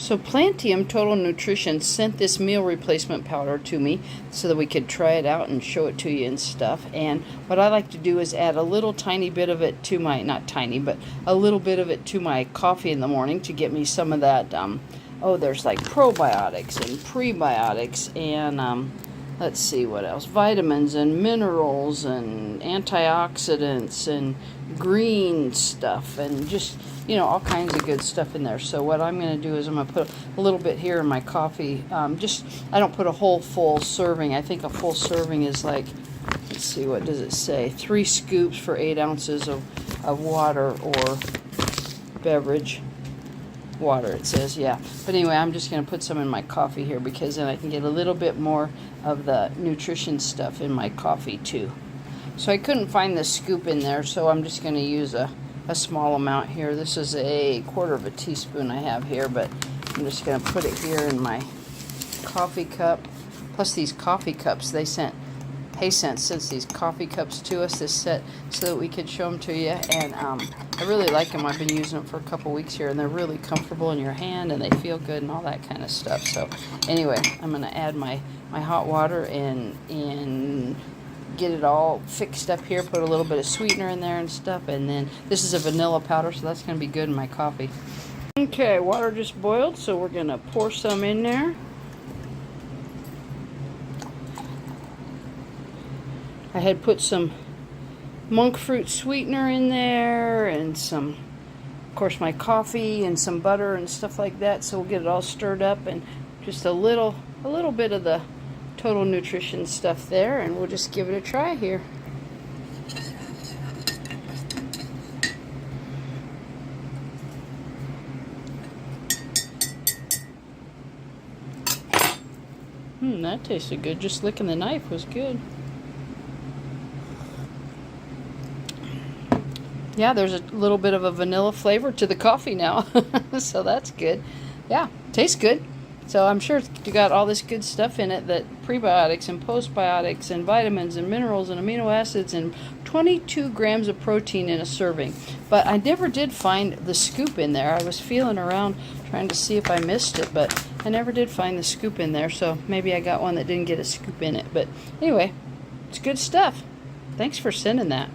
So Plantium Total Nutrition sent this meal replacement powder to me so that we could try it out and show it to you and stuff. And what I like to do is add a little tiny bit of it to my, not tiny, but a little bit of it to my coffee in the morning to get me some of that, there's like probiotics and prebiotics and let's see what else, vitamins and minerals and antioxidants and green stuff and just, you know, all kinds of good stuff in there. So what I'm going to do is I'm going to put a little bit here in my coffee. I don't put a whole full serving. I think a full serving is like, let's see, what does it say? 3 scoops for 8 ounces of water or beverage. Water, it says, yeah. But anyway, I'm just going to put some in my coffee here because then I can get a little bit more of the nutrition stuff in my coffee too. So I couldn't find the scoop in there, so I'm just going to use a small amount here. This is a 1/4 teaspoon I have here, but I'm just going to put it here in my coffee cup. Plus these coffee cups, Haysense sends these coffee cups to us, this set, so that we could show them to you. And I really like them. I've been using them for a couple weeks here, and they're really comfortable in your hand, and they feel good and all that kind of stuff. So anyway, I'm going to add my hot water and get it all fixed up here, put a little bit of sweetener in there and stuff, and then this is a vanilla powder, so that's going to be good in my coffee. Okay, water just boiled, so we're going to pour some in there. I had put some monk fruit sweetener in there and some, of course, my coffee and some butter and stuff like that, so we'll get it all stirred up and just a little bit of the total nutrition stuff there, and we'll just give it a try here. That tasted good. Just licking the knife was good. Yeah, there's a little bit of a vanilla flavor to the coffee now, so that's good. Yeah, tastes good. So I'm sure it's got all this good stuff in it, that prebiotics and postbiotics and vitamins and minerals and amino acids and 22 grams of protein in a serving. But I never did find the scoop in there. I was feeling around trying to see if I missed it, but I never did find the scoop in there. So maybe I got one that didn't get a scoop in it. But anyway, it's good stuff. Thanks for sending that.